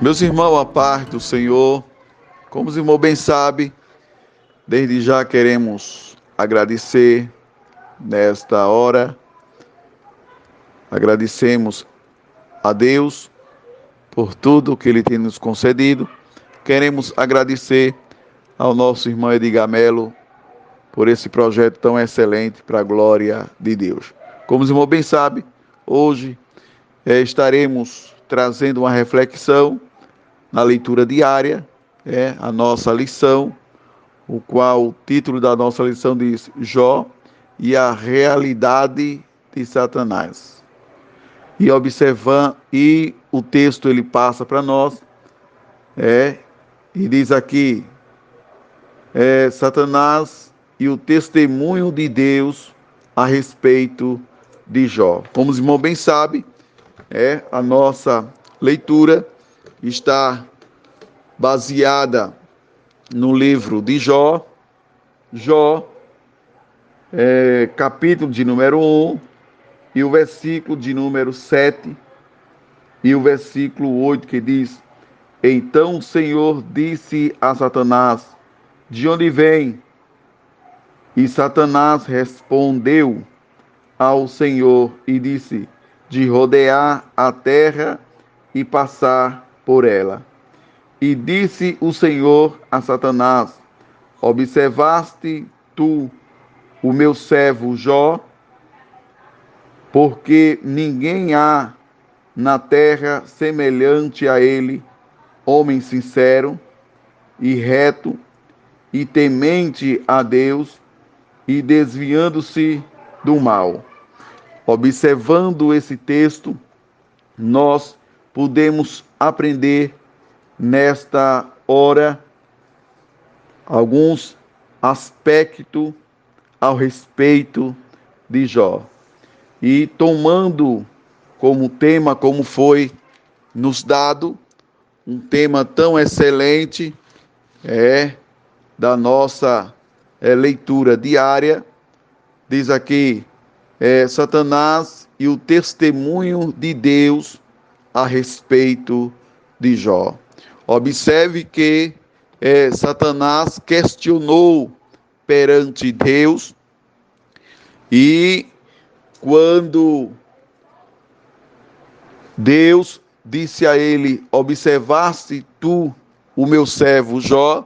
Meus irmãos, a paz do Senhor, como os irmãos bem sabem, desde já queremos agradecer nesta hora, agradecemos a Deus por tudo que Ele tem nos concedido, queremos agradecer ao nosso irmão Edgar Melo por esse projeto tão excelente para a glória de Deus. Como os irmãos bem sabem, hoje estaremos trazendo uma reflexão na leitura diária, a nossa lição, o qual o título da nossa lição diz Jó e a realidade de Satanás. E observando, e o texto ele passa para nós, e diz aqui, Satanás e o testemunho de Deus a respeito de Jó. Como os irmãos bem sabem, a nossa leitura está baseada no livro de Jó, capítulo de número 1, e o versículo de número 7, e o versículo 8, que diz: Então o Senhor disse a Satanás, de onde vem? E Satanás respondeu ao Senhor e disse, de rodear a terra e passar por ela. E disse o Senhor a Satanás, observaste tu o meu servo Jó? Porque ninguém há na terra semelhante a ele, homem sincero e reto e temente a Deus e desviando-se do mal. Observando esse texto, nós podemos aprender nesta hora alguns aspectos ao respeito de Jó. E tomando como tema, como foi nos dado, um tema tão excelente, da nossa leitura diária, diz aqui, Satanás e o testemunho de Deus a respeito de Jó. Observe que Satanás questionou perante Deus e quando Deus disse a ele, observaste tu o meu servo Jó?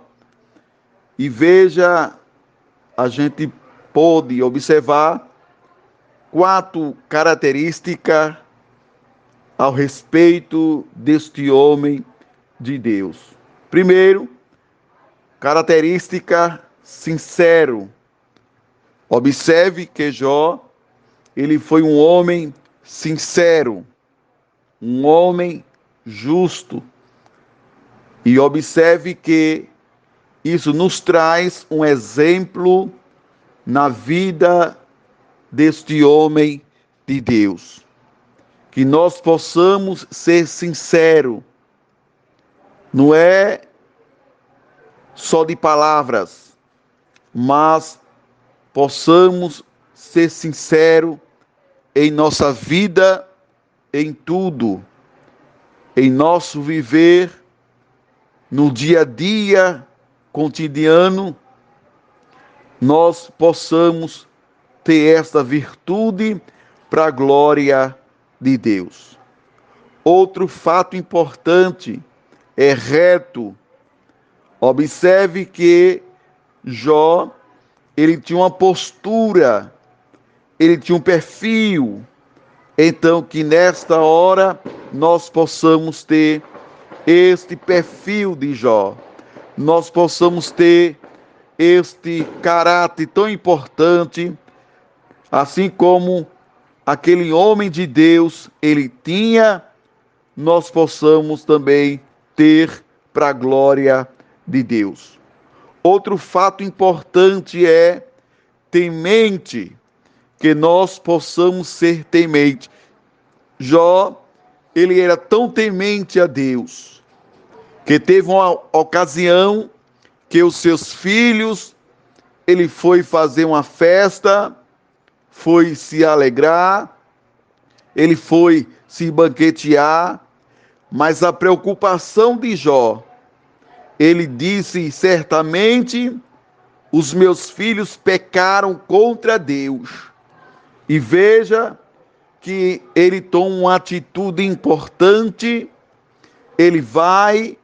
E veja, a gente pode observar 4 características ao respeito deste homem de Deus. Primeiro, característica sincero. Observe que Jó, ele foi um homem sincero, um homem justo. E observe que isso nos traz um exemplo na vida deste homem de Deus. Que nós possamos ser sinceros, não é só de palavras, mas possamos ser sinceros em nossa vida, em tudo, em nosso viver, no dia a dia cotidiano, nós possamos ter esta virtude para a glória de Deus. Outro fato importante é reto. Observe que Jó, ele tinha uma postura, ele tinha um perfil. Então, que nesta hora nós possamos ter este perfil de Jó. Nós possamos ter este caráter tão importante, assim como aquele homem de Deus, ele tinha, nós possamos também ter para a glória de Deus. Outro fato importante é temente, que nós possamos ser temente. Jó, ele era tão temente a Deus, que teve uma ocasião que os seus filhos, ele foi fazer uma festa, foi se alegrar, ele foi se banquetear, Mas a preocupação de Jó, ele disse: certamente os meus filhos pecaram contra Deus. E veja que ele toma uma atitude importante, ele vai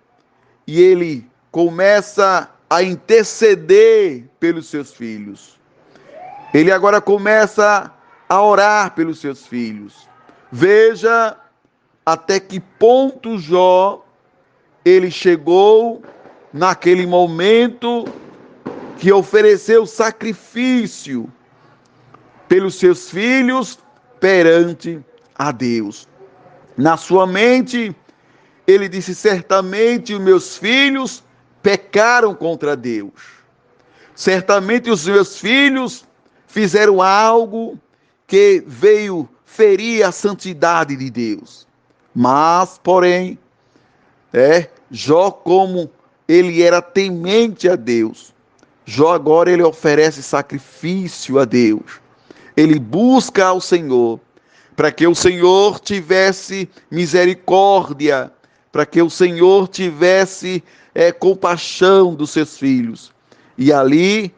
e ele começa a interceder pelos seus filhos. Ele agora começa a orar pelos seus filhos. Veja até que ponto Jó, ele chegou naquele momento que ofereceu sacrifício pelos seus filhos perante a Deus. Na sua mente, ele disse: certamente os meus filhos pecaram contra Deus. Certamente os meus filhos fizeram algo que veio ferir a santidade de Deus. Mas, porém, Jó, como ele era temente a Deus, Jó agora ele oferece sacrifício a Deus. Ele busca ao Senhor, para que o Senhor tivesse misericórdia, para que o Senhor tivesse compaixão dos seus filhos. E ali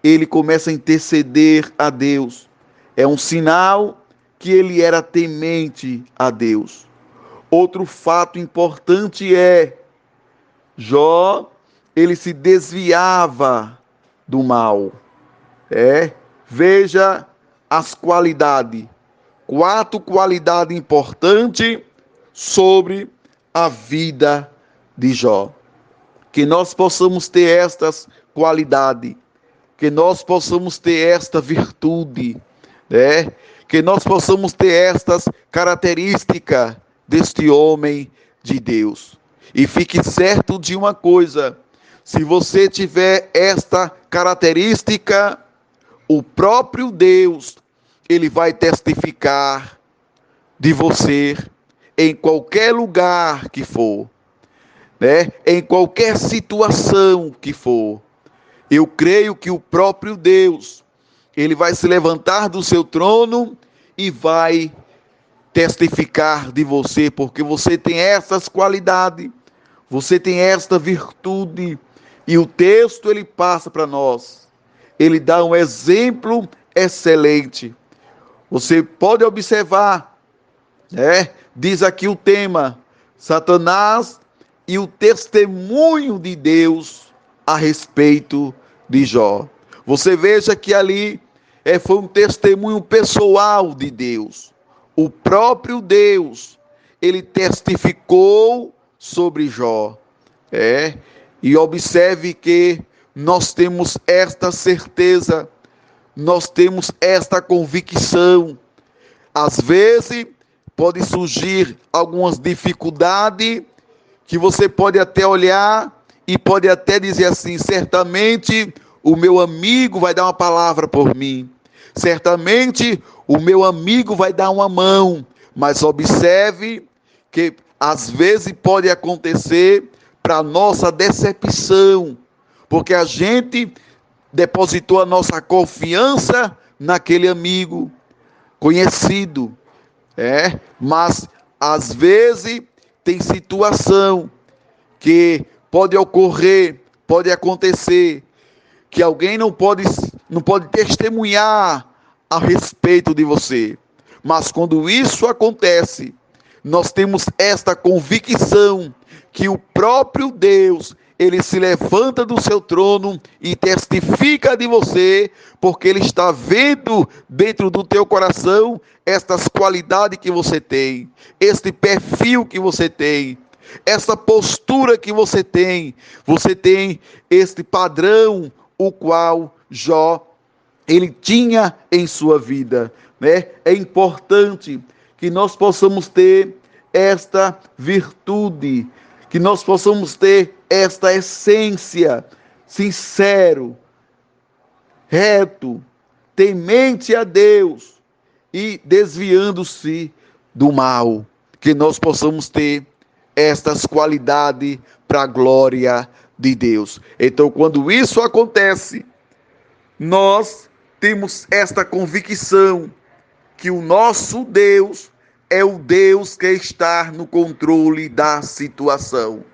ele começa a interceder a Deus. É um sinal que ele era temente a Deus. Outro fato importante é Jó, ele se desviava do mal. Veja as qualidades. 4 qualidades importantes sobre a vida de Jó. Que nós possamos ter estas qualidades, que nós possamos ter esta virtude, que nós possamos ter estas características deste homem de Deus. E fique certo de uma coisa: se você tiver esta característica, o próprio Deus, ele vai testificar de você em qualquer lugar que for, em qualquer situação que for. Eu creio que o próprio Deus, ele vai se levantar do seu trono e vai testificar de você, porque você tem essas qualidades, você tem esta virtude. E o texto ele passa para nós, ele dá um exemplo excelente. Você pode observar, diz aqui o tema: Satanás e o testemunho de Deus a respeito de Jó. Você veja que ali foi um testemunho pessoal de Deus. O próprio Deus, ele testificou sobre Jó. E observe que nós temos esta certeza, nós temos esta convicção. Às vezes pode surgir algumas dificuldades que você pode até olhar e pode até dizer assim: certamente o meu amigo vai dar uma palavra por mim, certamente o meu amigo vai dar uma mão. Mas observe que às vezes pode acontecer para nossa decepção, porque a gente depositou a nossa confiança naquele amigo conhecido, mas às vezes tem situação que pode ocorrer, pode acontecer, que alguém não pode testemunhar a respeito de você. Mas quando isso acontece, nós temos esta convicção que o próprio Deus, ele se levanta do seu trono e testifica de você, porque ele está vendo dentro do teu coração estas qualidades que você tem, este perfil que você tem, essa postura que você tem este padrão, o qual Jó, ele tinha em sua vida, É importante que nós possamos ter esta virtude, que nós possamos ter esta essência, sincero, reto, temente a Deus e desviando-se do mal, que nós possamos ter estas qualidades para a glória de Deus. Então, quando isso acontece, nós temos esta convicção que o nosso Deus é o Deus que está no controle da situação.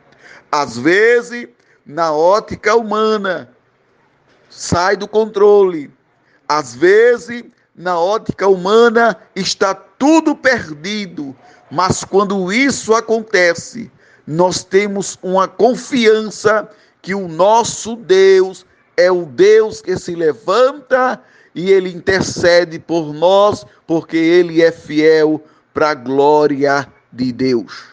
Às vezes, na ótica humana, sai do controle. Às vezes, na ótica humana, está tudo perdido. Mas quando isso acontece, nós temos uma confiança que o nosso Deus é o Deus que se levanta e ele intercede por nós, porque ele é fiel para a glória de Deus.